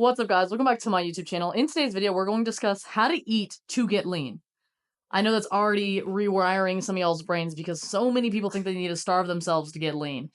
What's up, guys? Welcome back to my YouTube channel. In today's video, we're going to discuss how to eat to get lean. I know that's already rewiring some of y'all's brains because so many people think they need to starve themselves to get lean.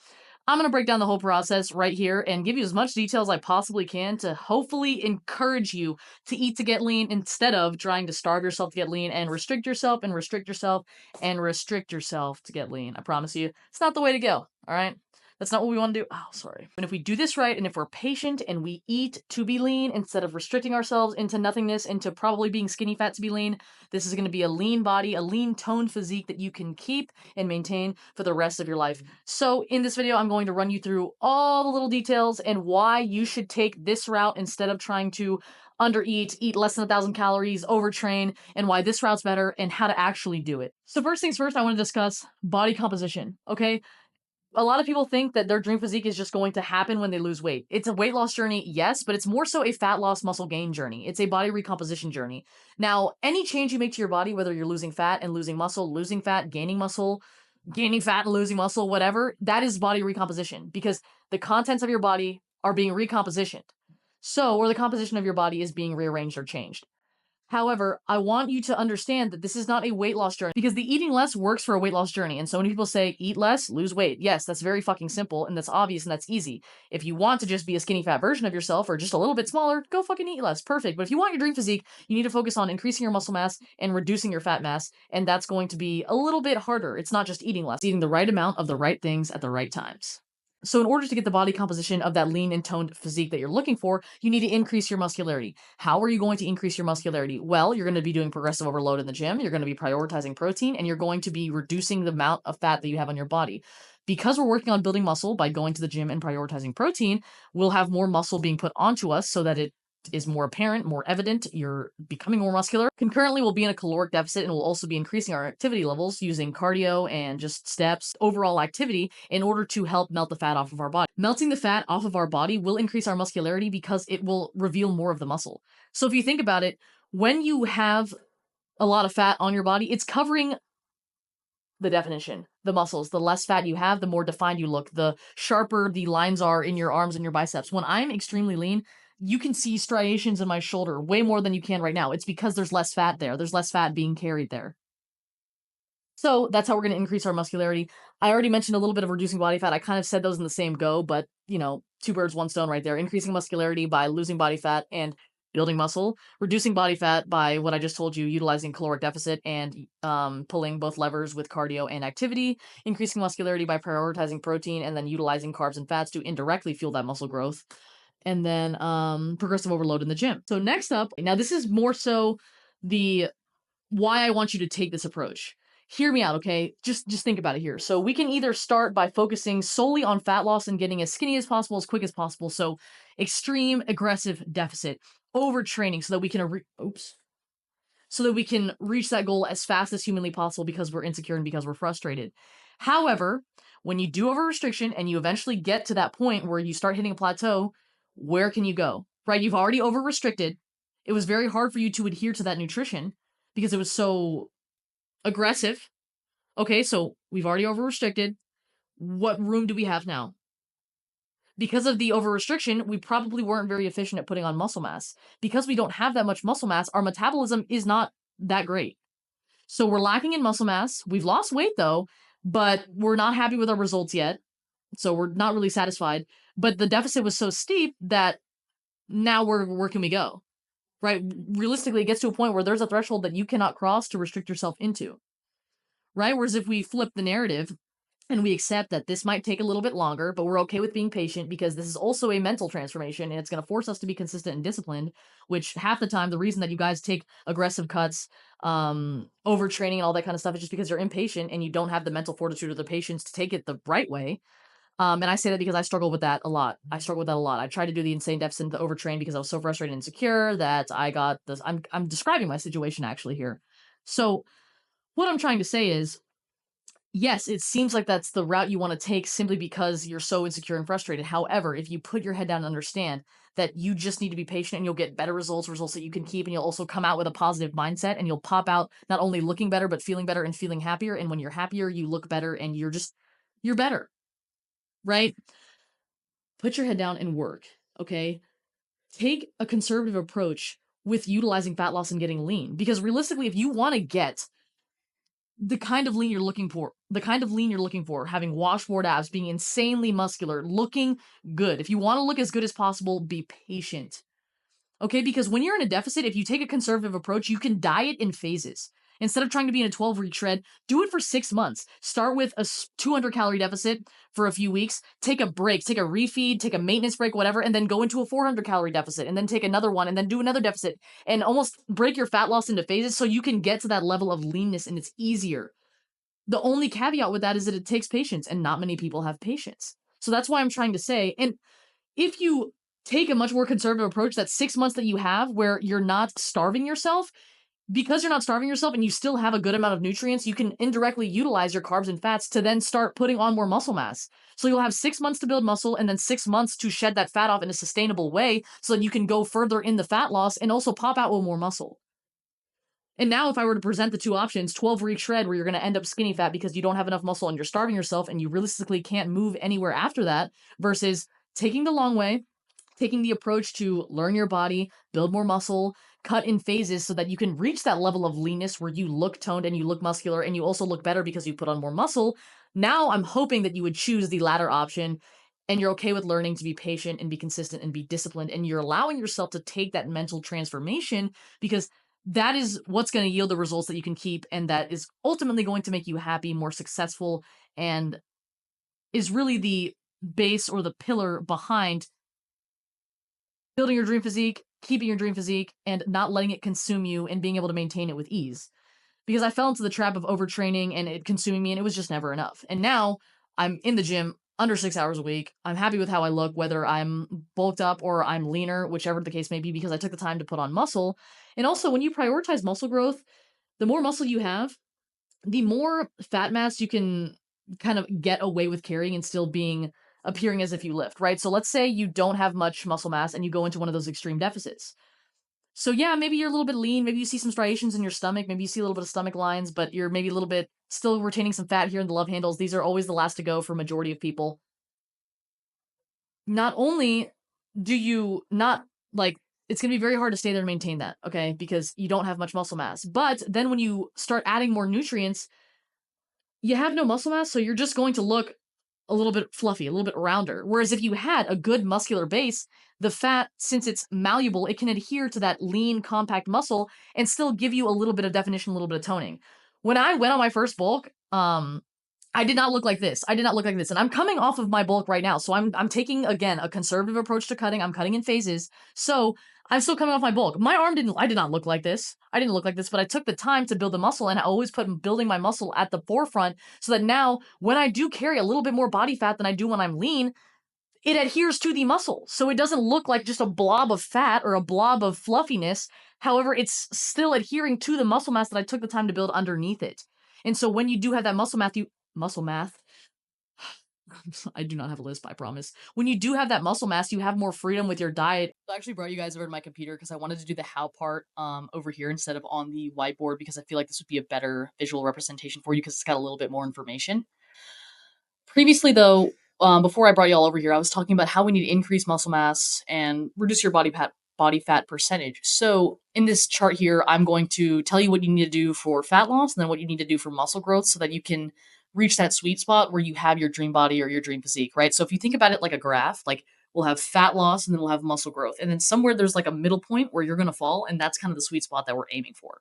I'm going to break down the whole process right here and give you as much detail as I possibly can to hopefully encourage you to eat to get lean instead of trying to starve yourself to get lean and restrict yourself and restrict yourself and restrict yourself to get lean. I promise you, it's not the way to go, all right? That's not what we want to do. Oh, sorry. And if we do this right, and if we're patient and we eat to be lean instead of restricting ourselves into nothingness, into probably being skinny fat to be lean, this is going to be a lean body, a lean toned physique that you can keep and maintain for the rest of your life. So in this video, I'm going to run you through all the little details and why you should take this route instead of trying to undereat, eat less than 1,000 calories, overtrain, and why this route's better and how to actually do it. So first things first, I want to discuss body composition, okay? A lot of people think that their dream physique is just going to happen when they lose weight. It's a weight loss journey, yes, but it's more so a fat loss muscle gain journey. It's a body recomposition journey. Now, any change you make to your body, whether you're losing fat and losing muscle, losing fat, gaining muscle, gaining fat and losing muscle, whatever, that is body recomposition because the contents of your body are being recompositioned. So, or the composition of your body is being rearranged or changed. However, I want you to understand that this is not a weight loss journey because the eating less works for a weight loss journey. And so many people say, eat less, lose weight. Yes, that's very fucking simple and that's obvious and that's easy. If you want to just be a skinny fat version of yourself or just a little bit smaller, go fucking eat less. Perfect. But if you want your dream physique, you need to focus on increasing your muscle mass and reducing your fat mass. And that's going to be a little bit harder. It's not just eating less, it's eating the right amount of the right things at the right times. So in order to get the body composition of that lean and toned physique that you're looking for, you need to increase your muscularity. How are you going to increase your muscularity? Well, you're going to be doing progressive overload in the gym. You're going to be prioritizing protein and you're going to be reducing the amount of fat that you have on your body. Because we're working on building muscle by going to the gym and prioritizing protein, we'll have more muscle being put onto us so that it is more apparent, more evident, you're becoming more muscular. Concurrently, we'll be in a caloric deficit and we'll also be increasing our activity levels using cardio and just steps, overall activity in order to help melt the fat off of our body. Melting the fat off of our body will increase our muscularity because it will reveal more of the muscle. So if you think about it, when you have a lot of fat on your body, it's covering the definition, the muscles. The less fat you have, the more defined you look, the sharper the lines are in your arms and your biceps. When I'm extremely lean, you can see striations in my shoulder way more than you can right now. It's because there's less fat there. There's less fat being carried there. So that's how we're going to increase our muscularity. I already mentioned a little bit of reducing body fat. I kind of said those in the same go, but you know, two birds, one stone right there. Increasing muscularity by losing body fat and building muscle, reducing body fat by what I just told you, utilizing caloric deficit and pulling both levers with cardio and activity, increasing muscularity by prioritizing protein and then utilizing carbs and fats to indirectly fuel that muscle growth, and then progressive overload in the gym. So next up, now this is more so the why I want you to take this approach. Hear me out, okay? Just think about it here. So we can either start by focusing solely on fat loss and getting as skinny as possible, as quick as possible. So extreme aggressive deficit, overtraining so that we can so that we can reach that goal as fast as humanly possible because we're insecure and because we're frustrated. However, when you do over restriction and you eventually get to that point where you start hitting a plateau, where can you go? Right? You've already over restricted. It was very hard for you to adhere to that nutrition because it was so aggressive. Okay, so we've already over restricted. What room do we have now? Because of the over restriction, we probably weren't very efficient at putting on muscle mass. Because we don't have that much muscle mass, our metabolism is not that great. So we're lacking in muscle mass. We've lost weight though, but we're not happy with our results yet. So we're not really satisfied. But the deficit was so steep that now where can we go? Right? Realistically, it gets to a point where there's a threshold that you cannot cross to restrict yourself into. Right? Whereas if we flip the narrative and we accept that this might take a little bit longer, but we're okay with being patient because this is also a mental transformation and it's going to force us to be consistent and disciplined, which half the time, the reason that you guys take aggressive cuts, overtraining and all that kind of stuff is just because you're impatient and you don't have the mental fortitude or the patience to take it the right way. And I say that because I struggle with that a lot. I tried to do the insane deficit to overtrain because I was so frustrated and insecure that I got this. I'm describing my situation actually here. So what I'm trying to say is, yes, it seems like that's the route you want to take simply because you're so insecure and frustrated. However, if you put your head down and understand that you just need to be patient and you'll get better results that you can keep, and you'll also come out with a positive mindset and you'll pop out not only looking better, but feeling better and feeling happier. And when you're happier, you look better and you're better, right? Put your head down and work, okay? take a conservative approach with utilizing fat loss and getting lean. Because realistically, if you want to get the kind of lean you're looking for, having washboard abs, being insanely muscular, looking good. If you want to look as good as possible, be patient. Okay, because when you're in a deficit, if you take a conservative approach, you can diet in phases. Instead of trying to be in a 12-week shred, do it for 6 months. Start with a 200 calorie deficit for a few weeks, take a break, take a refeed, take a maintenance break, whatever, and then go into a 400 calorie deficit, and then take another one, and then do another deficit, and almost break your fat loss into phases so you can get to that level of leanness and it's easier. The only caveat with that is that it takes patience, and not many people have patience. So that's why I'm trying to say, and if you take a much more conservative approach, that 6 months that you have where you're not starving yourself, because you're not starving yourself and you still have a good amount of nutrients, you can indirectly utilize your carbs and fats to then start putting on more muscle mass. So you'll have 6 months to build muscle and then 6 months to shed that fat off in a sustainable way so that you can go further in the fat loss and also pop out with more muscle. And now, if I were to present the two options, 12-week shred where you're going to end up skinny fat because you don't have enough muscle and you're starving yourself and you realistically can't move anywhere after that, versus taking the long way, taking the approach to learn your body, build more muscle, cut in phases so that you can reach that level of leanness where you look toned and you look muscular and you also look better because you put on more muscle. Now, I'm hoping that you would choose the latter option and you're okay with learning to be patient and be consistent and be disciplined, and you're allowing yourself to take that mental transformation, because that is what's going to yield the results that you can keep, and that is ultimately going to make you happy, more successful, and is really the base or the pillar behind building your dream physique, keeping your dream physique, and not letting it consume you and being able to maintain it with ease. Because I fell into the trap of overtraining and it consuming me, and it was just never enough. And now I'm in the gym under 6 hours a week. I'm happy with how I look, whether I'm bulked up or I'm leaner, whichever the case may be, because I took the time to put on muscle. And also, when you prioritize muscle growth, the more muscle you have, the more fat mass you can kind of get away with carrying and still appearing as if you lift, right? So let's say you don't have much muscle mass and you go into one of those extreme deficits. So yeah, maybe you're a little bit lean, maybe you see some striations in your stomach, maybe you see a little bit of stomach lines, but you're maybe a little bit still retaining some fat here in the love handles. These are always the last to go for majority of people. Not only do you not like it's going to be very hard to stay there and maintain that, okay? Because you don't have much muscle mass. But then when you start adding more nutrients, you have no muscle mass, so you're just going to look a little bit fluffy, a little bit rounder. Whereas if you had a good muscular base, the fat, since it's malleable, it can adhere to that lean, compact muscle and still give you a little bit of definition, a little bit of toning. When I went on my first bulk, I did not look like this. I did not look like this. And I'm coming off of my bulk right now. So I'm taking, again, a conservative approach to cutting. I'm cutting in phases. So I'm still coming off my bulk. I did not look like this. I didn't look like this, but I took the time to build the muscle, and I always put building my muscle at the forefront so that now when I do carry a little bit more body fat than I do when I'm lean, it adheres to the muscle. So it doesn't look like just a blob of fat or a blob of fluffiness. However, it's still adhering to the muscle mass that I took the time to build underneath it. And so when you do have that muscle math, I do not have a lisp, I promise. When you do have that muscle mass, you have more freedom with your diet. I actually brought you guys over to my computer because I wanted to do the how part over here instead of on the whiteboard, because I feel like this would be a better visual representation for you because it's got a little bit more information. Previously, though, before I brought you all over here, I was talking about how we need to increase muscle mass and reduce your body fat percentage. So in this chart here, I'm going to tell you what you need to do for fat loss and then what you need to do for muscle growth so that you can reach that sweet spot where you have your dream body or your dream physique, right? So if you think about it like a graph, like we'll have fat loss and then we'll have muscle growth. And then somewhere there's like a middle point where you're going to fall, and that's kind of the sweet spot that we're aiming for.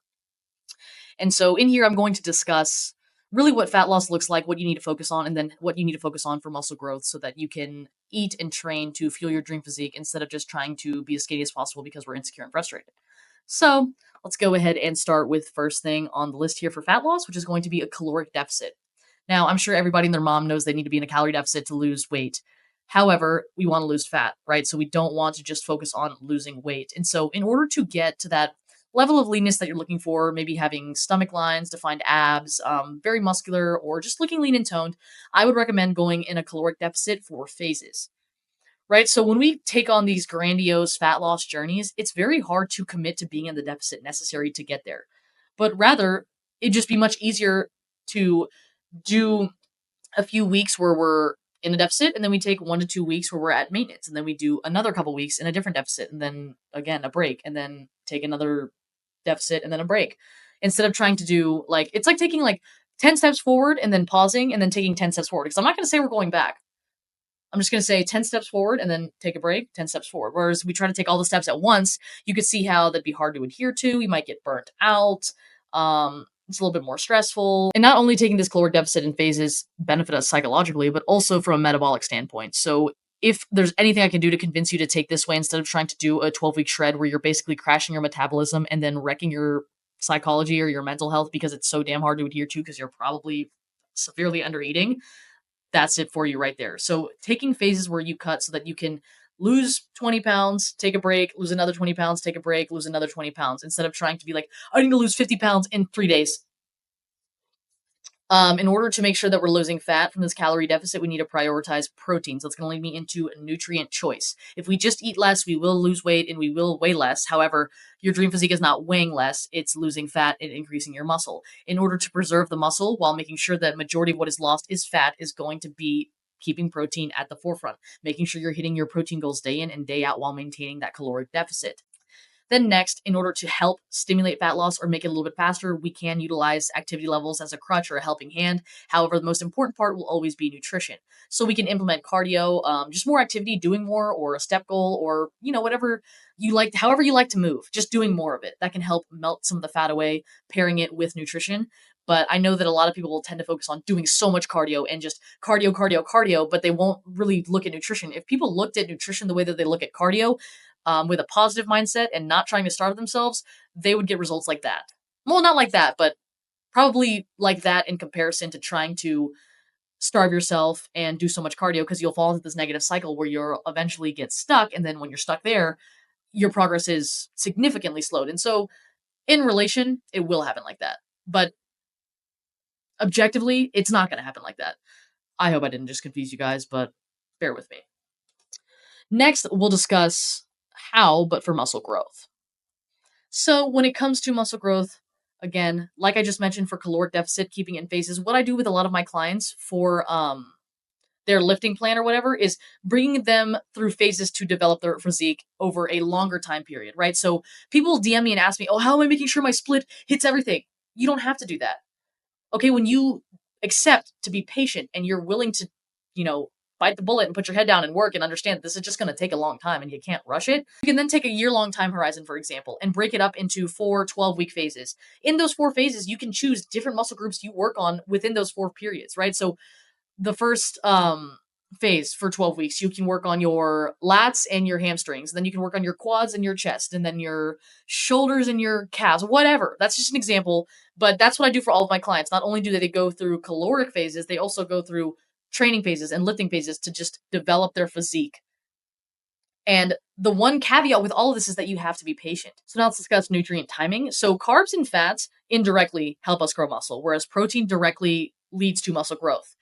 And so in here, I'm going to discuss really what fat loss looks like, what you need to focus on, and then what you need to focus on for muscle growth so that you can eat and train to fuel your dream physique instead of just trying to be as skinny as possible because we're insecure and frustrated. So let's go ahead and start with first thing on the list here for fat loss, which is going to be a caloric deficit. Now, I'm sure everybody and their mom knows they need to be in a calorie deficit to lose weight. However, we want to lose fat, right? So we don't want to just focus on losing weight. And so in order to get to that level of leanness that you're looking for, maybe having stomach lines, defined abs, very muscular, or just looking lean and toned, I would recommend going in a caloric deficit for phases, right? So when we take on these grandiose fat loss journeys, it's very hard to commit to being in the deficit necessary to get there. But rather, it'd just be much easier to do a few weeks where we're in a deficit, and then we take 1 to 2 weeks where we're at maintenance, and then we do another couple weeks in a different deficit, and then again a break, and then take another deficit and then a break. Instead of trying to do like it's like taking like 10 steps forward and then pausing and then taking 10 steps forward. Because I'm not going to say we're going back. I'm just going to say 10 steps forward and then take a break, 10 steps forward. Whereas we try to take all the steps at once, you could see how that'd be hard to adhere to. You might get burnt out. It's a little bit more stressful. And not only taking this caloric deficit in phases benefit us psychologically, but also from a metabolic standpoint. So if there's anything I can do to convince you to take this way instead of trying to do a 12-week shred where you're basically crashing your metabolism and then wrecking your psychology or your mental health because it's so damn hard to adhere to because you're probably severely under eating, that's it for you right there. So taking phases where you cut so that you can lose 20 pounds, take a break, lose another 20 pounds, take a break, lose another 20 pounds, instead of trying to be like, I need to lose 50 pounds in 3 days. In order to make sure that we're losing fat from this calorie deficit, we need to prioritize protein. So it's going to lead me into a nutrient choice. If we just eat less, we will lose weight and we will weigh less. However, your dream physique is not weighing less, it's losing fat and increasing your muscle. In order to preserve the muscle while making sure that majority of what is lost is fat is going to be keeping protein at the forefront, making sure you're hitting your protein goals day in and day out while maintaining that caloric deficit. Then next, in order to help stimulate fat loss or make it a little bit faster, we can utilize activity levels as a crutch or a helping hand. However, the most important part will always be nutrition. So we can implement cardio, just more activity, doing more, or a step goal, or whatever you like, however you like to move, just doing more of it. That can help melt some of the fat away, pairing it with nutrition. But I know that a lot of people will tend to focus on doing so much cardio and just cardio, cardio, cardio, but they won't really look at nutrition. If people looked at nutrition the way that they look at cardio, with a positive mindset and not trying to starve themselves, they would get results like that. Well, not like that, but probably like that in comparison to trying to starve yourself and do so much cardio because you'll fall into this negative cycle where you'll eventually get stuck. And then when you're stuck there, your progress is significantly slowed. And so in relation, it will happen like that. But objectively, it's not going to happen like that. I hope I didn't just confuse you guys, but bear with me. Next, we'll discuss how, but for muscle growth. So when it comes to muscle growth, again, like I just mentioned for caloric deficit, keeping it in phases, what I do with a lot of my clients for their lifting plan or whatever is bringing them through phases to develop their physique over a longer time period, right? So people DM me and ask me, oh, how am I making sure my split hits everything? You don't have to do that. Okay, when you accept to be patient and you're willing to, bite the bullet and put your head down and work and understand that this is just going to take a long time and you can't rush it, you can then take a year-long time horizon, for example, and break it up into 4 12-week phases. In those 4 phases, you can choose different muscle groups you work on within those 4 periods, right? So the first phase for 12 weeks, you can work on your lats and your hamstrings. Then you can work on your quads and your chest, and then your shoulders and your calves, whatever. That's just an example, but that's what I do for all of my clients. Not only do they go through caloric phases, they also go through training phases and lifting phases to just develop their physique. And the one caveat with all of this is that you have to be patient. So now let's discuss nutrient timing. So carbs and fats indirectly help us grow muscle, whereas protein directly leads to muscle growth.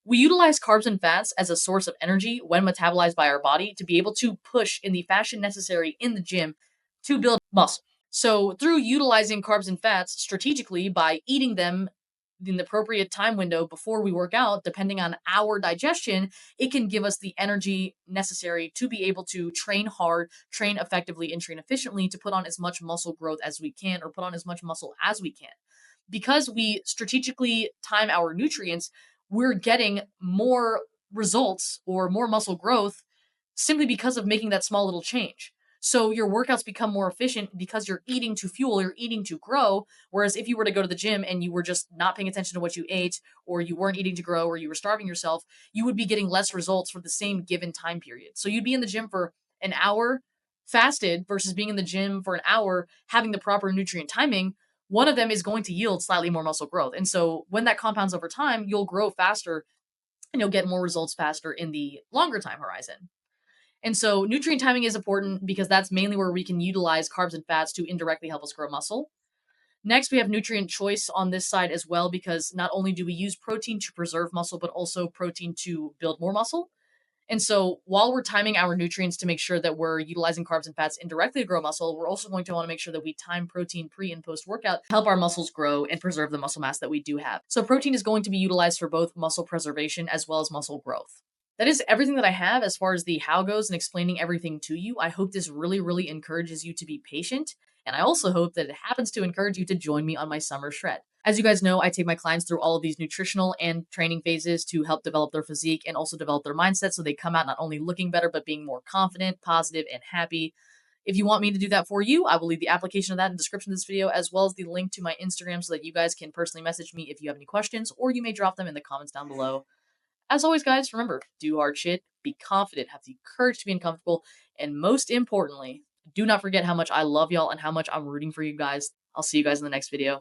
We utilize carbs and fats as a source of energy when metabolized by our body to be able to push in the fashion necessary in the gym to build muscle. So through utilizing carbs and fats strategically by eating them in the appropriate time window before we work out, depending on our digestion, it can give us the energy necessary to be able to train hard, train effectively, and train efficiently to put on as much muscle growth as we can or put on as much muscle as we can. Because we strategically time our nutrients, we're getting more results or more muscle growth simply because of making that small little change. So your workouts become more efficient because you're eating to fuel, you're eating to grow. Whereas if you were to go to the gym and you were just not paying attention to what you ate, or you weren't eating to grow, or you were starving yourself, you would be getting less results for the same given time period. So you'd be in the gym for an hour fasted versus being in the gym for an hour having the proper nutrient timing. One of them is going to yield slightly more muscle growth. And so when that compounds over time, you'll grow faster and you'll get more results faster in the longer time horizon. And so nutrient timing is important because that's mainly where we can utilize carbs and fats to indirectly help us grow muscle. Next, we have nutrient choice on this side as well, because not only do we use protein to preserve muscle, but also protein to build more muscle. And so while we're timing our nutrients to make sure that we're utilizing carbs and fats indirectly to grow muscle, we're also going to want to make sure that we time protein pre and post workout to help our muscles grow and preserve the muscle mass that we do have. So protein is going to be utilized for both muscle preservation as well as muscle growth. that is everything that I have as far as the how goes and explaining everything to you. I hope this really, really encourages you to be patient. And I also hope that it happens to encourage you to join me on my summer shred. As you guys know, I take my clients through all of these nutritional and training phases to help develop their physique and also develop their mindset so they come out not only looking better, but being more confident, positive, and happy. If you want me to do that for you, I will leave the application of that in the description of this video, as well as the link to my Instagram so that you guys can personally message me if you have any questions, or you may drop them in the comments down below. As always, guys, remember, do hard shit, be confident, have the courage to be uncomfortable, and most importantly, do not forget how much I love y'all and how much I'm rooting for you guys. I'll see you guys in the next video.